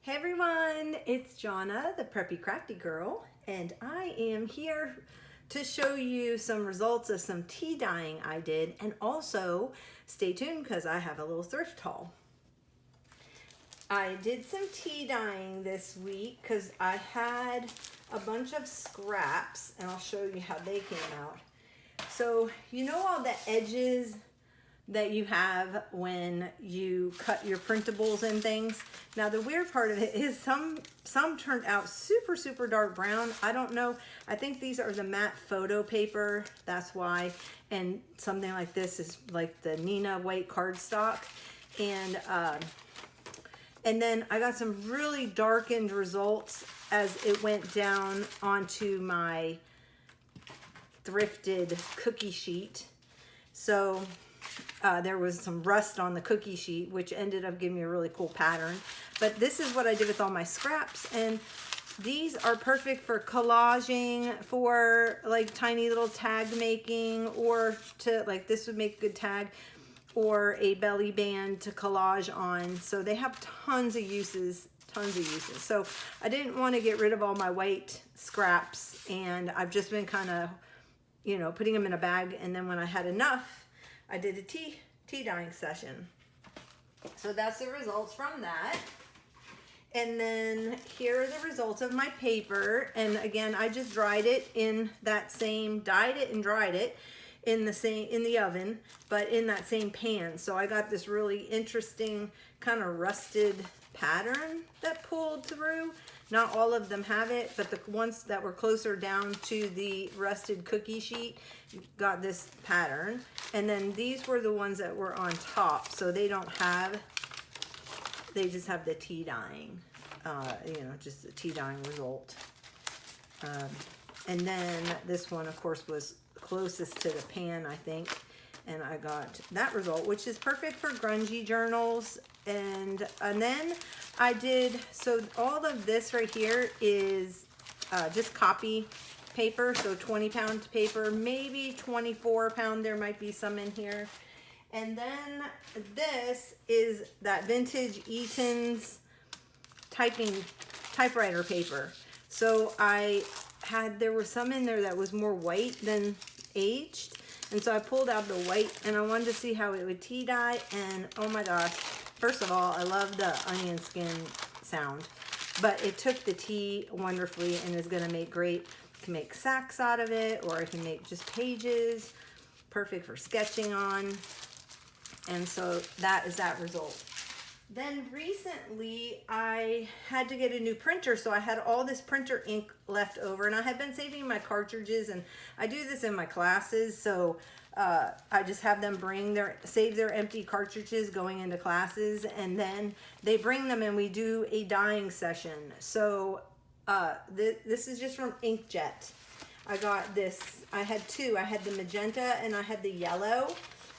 Hey everyone, it's Jonna, the preppy crafty girl, and I am here to show you some results of some tea dyeing I did, and also stay tuned because I have a little thrift haul. I did some tea dyeing this week because I had a bunch of scraps, and I'll show you how they came out. So you know all the edges that you have when you cut your printables and things. Now the weird part of it is some turned out super dark brown. I don't know, I think these are the matte photo paper, that's why. And something like this is like the Nina white cardstock. And then I got some really darkened results as it went down onto my thrifted cookie sheet. So there was some rust on the cookie sheet, which ended up giving me a really cool pattern. But this is what I did with all my scraps, and these are perfect for collaging, for like tiny little tag making, or to like this would make a good tag, or a belly band to collage on. So they have tons of uses. So I didn't want to get rid of all my white scraps, and I've just been kind of, you know, putting them in a bag, and then when I had enough, I did a tea dyeing session. So that's the results from that. And then here are the results of my paper. And again, I just dried it in that same, dyed it and dried it in the oven, but in that same pan. So I got this really interesting kind of rusted pattern that pulled through. Not all of them have it, but the ones that were closer down to the rusted cookie sheet got this pattern. And then these were the ones that were on top, so they don't have, they just have the tea dyeing, you know, just the tea dyeing result. And then this one, of course, was closest to the pan, I think. And I got that result, which is perfect for grungy journals. And then I did, so all of this right here is just copy paper, so 20-pound paper, maybe 24-pound, there might be some in here. And then this is that vintage Eaton's typewriter paper. So there was some in there that was more white than aged. And so I pulled out the white, and I wanted to see how it would tea dye, and oh my gosh, first of all, I love the onion skin sound, but it took the tea wonderfully and is gonna make great, I can make sacks out of it, or I can make just pages, perfect for sketching on. And so that is that result. Then recently I had to get a new printer, so I had all this printer ink left over, and I had been saving my cartridges, and I do this in my classes, so I just have them save their empty cartridges going into classes, and then they bring them and we do a dyeing session. So this is just from Inkjet. I got this, I had two, I had the magenta and I had the yellow.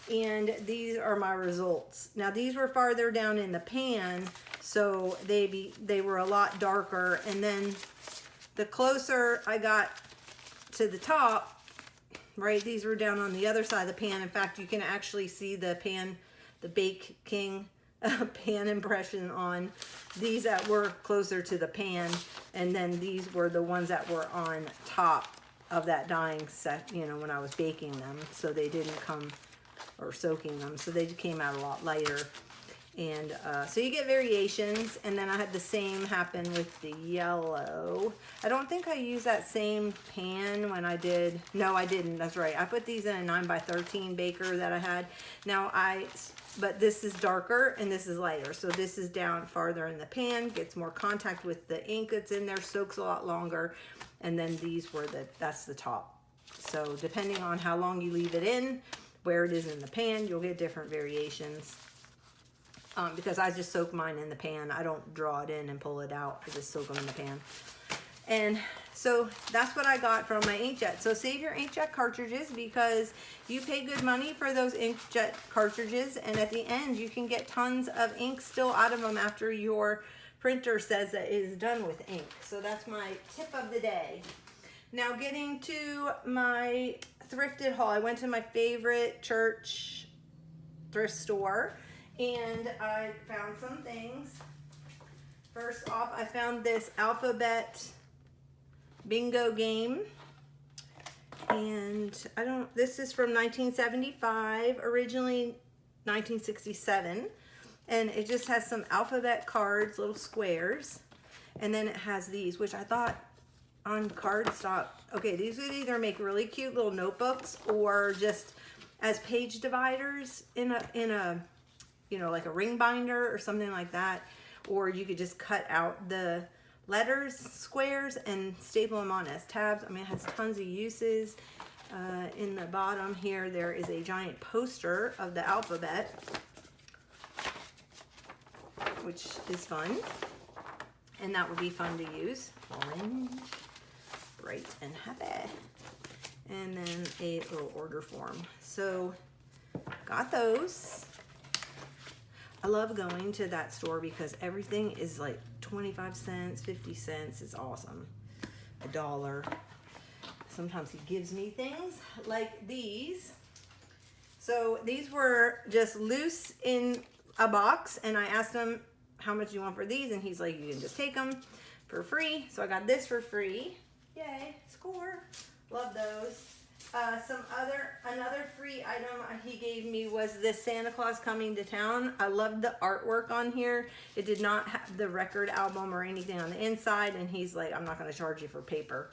And these are my results. Now these were farther down in the pan, so they were a lot darker. And then the closer I got to the top, right, these were down on the other side of the pan. In fact, you can actually see the pan, the Bake King pan impression on these that were closer to the pan. And then these were the ones that were on top of that dyeing set, you know, when I was baking them. So they didn't come, or soaking them, so they came out a lot lighter. And so you get variations. And then I had the same happen with the yellow. I don't think I used that same pan when I did, no I didn't, that's right. I put these in a 9x13 baker that I had. Now but this is darker and this is lighter, so this is down farther in the pan, gets more contact with the ink that's in there, soaks a lot longer. And then these were that's the top. So depending on how long you leave it in, where it is in the pan, you'll get different variations. Because I just soak mine in the pan. I don't draw it in and pull it out. I just soak them in the pan. And so that's what I got from my Inkjet. So save your Inkjet cartridges, because you pay good money for those Inkjet cartridges, and at the end you can get tons of ink still out of them after your printer says that it is done with ink. So that's my tip of the day. Now getting to my thrifted haul, I went to my favorite church thrift store, and I found some things First off, I found this alphabet bingo game. And this is from 1975, originally 1967. And it just has some alphabet cards, little squares. And then it has these, which I thought on cardstock, okay, these would either make really cute little notebooks or just as page dividers in a you know, like a ring binder or something like that. Or you could just cut out the letters, squares, and staple them on as tabs. I mean, it has tons of uses. In the bottom here, there is a giant poster of the alphabet, which is fun. And that would be fun to use. Orange, bright and happy. And then a little order form. So, got those. I love going to that store because everything is like 25 cents, 50 cents. It's awesome. $1. Sometimes he gives me things like these. So these were just loose in a box, and I asked him how much you want for these, and he's like, you can just take them for free. So I got this for free. Yay, score. Love those. Another free item he gave me was this Santa Claus Coming to Town. I loved the artwork on here. It did not have the record album or anything on the inside, and he's like, I'm not going to charge you for paper.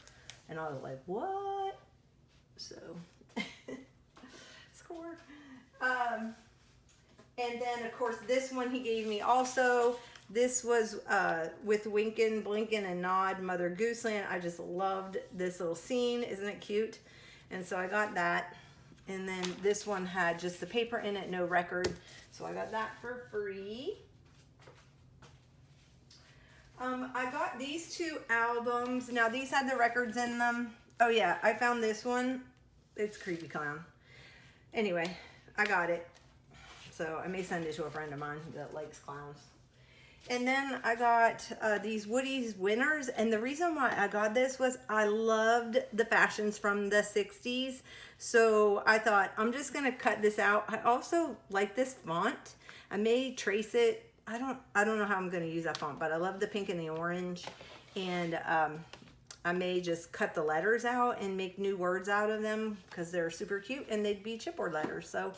And I was like, what? So, score. And then, of course, this one he gave me also. This was with Winkin', Blinkin', and Nod, Mother Gooseland. I just loved this little scene. Isn't it cute? And so I got that. And then this one had just the paper in it, no record. So I got that for free. I got these two albums. Now these had the records in them. Oh yeah, I found this one. It's Creepy Clown. Anyway, I got it. So I may send it to a friend of mine that likes clowns. And then I got these Woody's Winners, and the reason why I got this was I loved the fashions from the 60s. So I thought, I'm just gonna cut this out. I also like this font. I may trace it. I don't know how I'm gonna use that font, but I love the pink and the orange. And I may just cut the letters out and make new words out of them because they're super cute and they'd be chipboard letters. So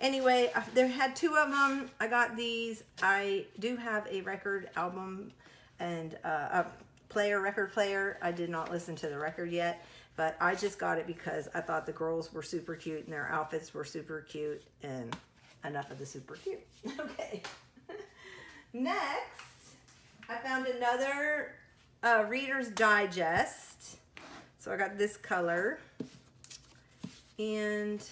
anyway, there had two of them. I got these. I do have a record album and a record player. I did not listen to the record yet, but I just got it because I thought the girls were super cute and their outfits were super cute, and enough of the super cute. Okay. Next, I found another Reader's Digest. So I got this color, and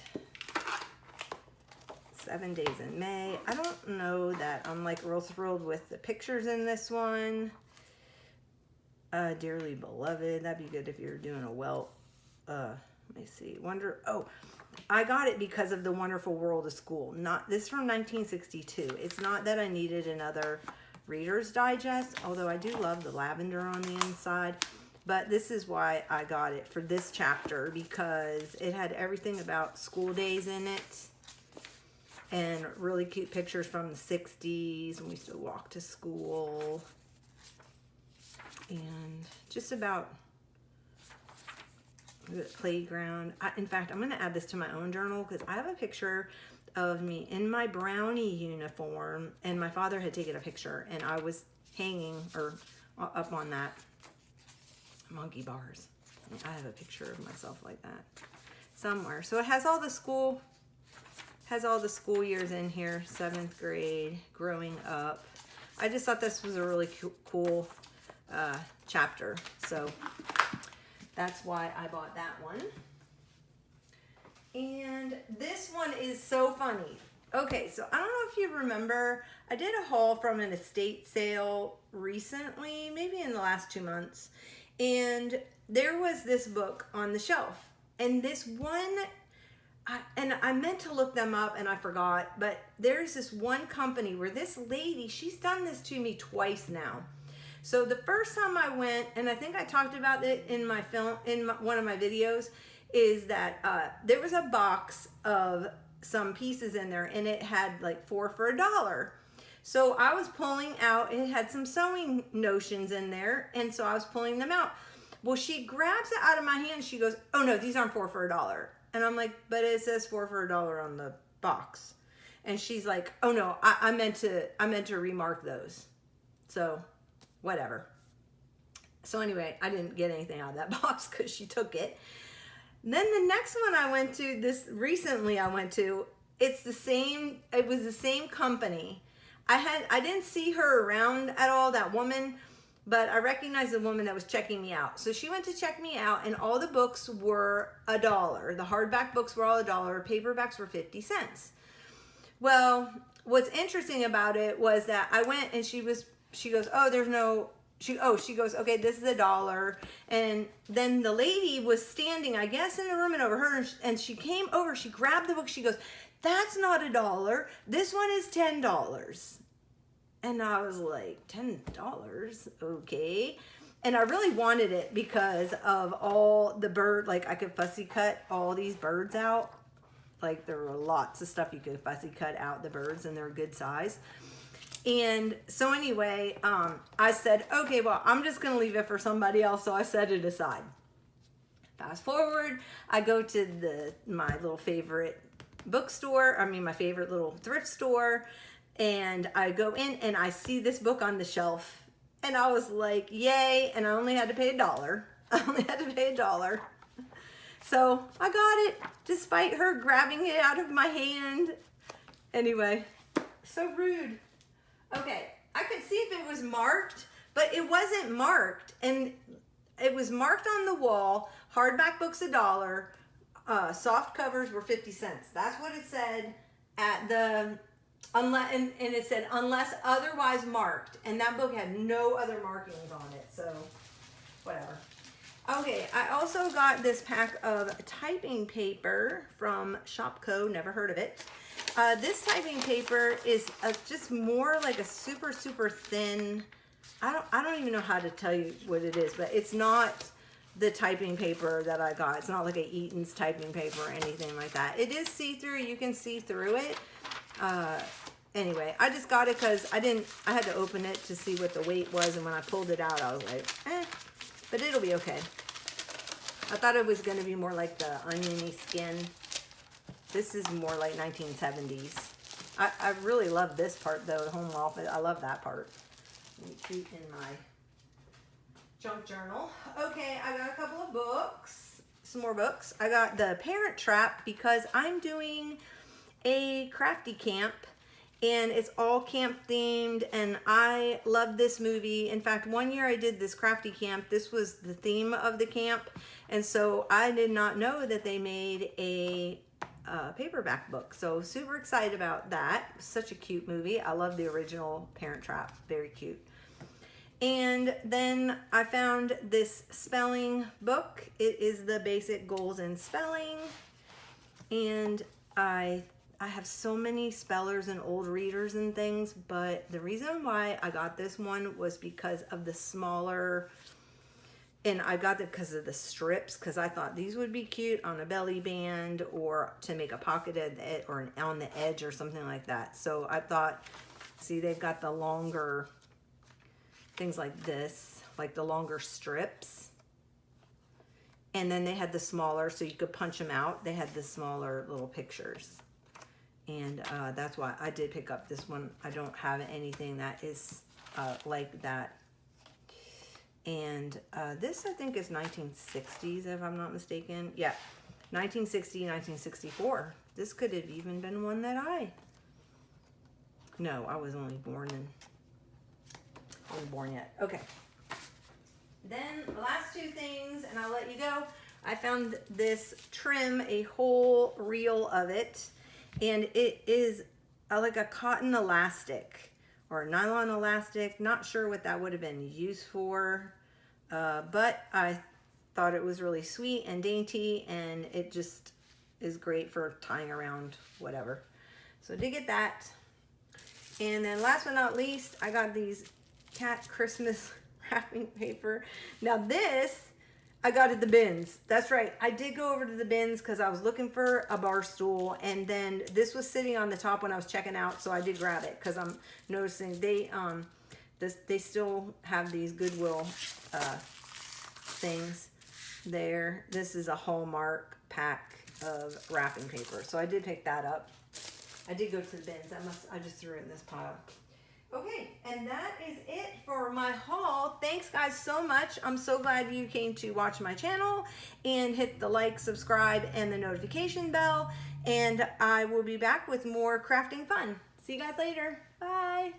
7 Days in May. I don't know that I'm like real thrilled with the pictures in this one. Dearly Beloved, that'd be good if you're doing a let me see, I got it because of The Wonderful World of School. This is from 1962. It's not that I needed another Reader's Digest, although I do love the lavender on the inside. But this is why I got it for this chapter, because it had everything about school days in it. And really cute pictures from the 60s when we used to walk to school. And just about the playground. In fact, I'm going to add this to my own journal because I have a picture of me in my brownie uniform, and my father had taken a picture, and I was hanging or up on that monkey bars. I have a picture of myself like that somewhere. So it has all the school years in here. 7th grade, growing up. I just thought this was a really cool chapter, so that's why I bought that one. And this one is so funny. Okay, so I don't know if you remember, I did a haul from an estate sale recently, maybe in the last 2 months, and there was this book on the shelf, and this one, I meant to look them up and I forgot, but there's this one company where this lady, she's done this to me twice now. So the first time I went, and I think I talked about it in my one of my videos, is that there was a box of some pieces in there, and it had like 4 for $1. So I was pulling out, it had some sewing notions in there, and so I was pulling them out. Well, she grabs it out of my hand. She goes, "Oh no, these aren't 4 for $1." And I'm like, "But it says 4 for $1 on the box." And she's like, "Oh no, I meant to remark those." So whatever. So anyway, I didn't get anything out of that box because she took it. Then the next one I went to, it's the same, it was the same company. I didn't see her around at all, that woman, but I recognized the woman that was checking me out. So she went to check me out, and all the books were $1. The hardback books were all $1. Paperbacks were 50 cents. Well, what's interesting about it was that I went and she goes, "Oh, there's no," she goes, "Okay, this is $1." And then the lady was standing, I guess, in the room and over her, and she came over, she grabbed the book, she goes, "That's not $1. This one is $10. And I was like, $10? Okay. And I really wanted it because of all the bird, like I could fussy cut all these birds out. Like there were lots of stuff you could fussy cut out the birds, and they're a good size. And so anyway, I said, okay, well, I'm just going to leave it for somebody else. So I set it aside. Fast forward, I go to my little favorite bookstore. My favorite little thrift store. And I go in and I see this book on the shelf. And I was like, yay. And I only had to pay $1. I only had to pay $1. So I got it despite her grabbing it out of my hand. Anyway, so rude. Okay, I could see if it was marked, but it wasn't marked. And it was marked on the wall, hardback books $1, soft covers were 50 cents. That's what it said at the, and it said unless otherwise marked. And that book had no other markings on it, so whatever. Okay, I also got this pack of typing paper from Shopco, never heard of it. This typing paper is just more like a super, super thin, I don't even know how to tell you what it is, but it's not the typing paper that I got. It's not like a Eaton's typing paper or anything like that. It is see-through, you can see through it. Anyway, I just got it because I had to open it to see what the weight was, and when I pulled it out, I was like, but it'll be okay. I thought it was going to be more like the oniony skin. This is more like 1970s. I really love this part though, the home office. I love that part. Let me keep in my junk journal. Okay, I got a couple of books, some more books. I got the Parent Trap because I'm doing a crafty camp. And it's all camp themed, and I love this movie. In fact, one year I did this crafty camp. This was the theme of the camp, and so I did not know that they made a paperback book. So super excited about that. Such a cute movie. I love the original Parent Trap. Very cute. And then I found this spelling book. It is the Basic Goals in Spelling, and I have so many spellers and old readers and things, but the reason why I got this one was because of the smaller, and I got it because of the strips, because I thought these would be cute on a belly band or to make a pocket at the edge, or on the edge or something like that. So I thought, see, they've got the longer things like this, like the longer strips. And then they had the smaller, so you could punch them out. They had the smaller little pictures. And that's why I did pick up this one. I don't have anything that is like that. And this, I think, is 1960s, if I'm not mistaken. Yeah, 1960, 1964. This could have even been one that No, I was only born in... I wasn't born yet. Okay. Then, the last two things, and I'll let you go. I found this trim, a whole reel of it. And it is like a cotton elastic or a nylon elastic. Not sure what that would have been used for, but I thought it was really sweet and dainty, and it just is great for tying around whatever. So I did get that. And then last but not least, I got these cat Christmas wrapping paper. Now this, I got at the bins. That's right. I did go over to the bins because I was looking for a bar stool, and then this was sitting on the top when I was checking out, so I did grab it because I'm noticing they still have these Goodwill things there. This is a Hallmark pack of wrapping paper, so I did pick that up. I did go to the bins. I just threw it in this pile. Okay, and that is it for my haul. Thanks guys so much. I'm so glad you came to watch my channel, and hit the like, subscribe, and the notification bell. And I will be back with more crafting fun. See you guys later. Bye.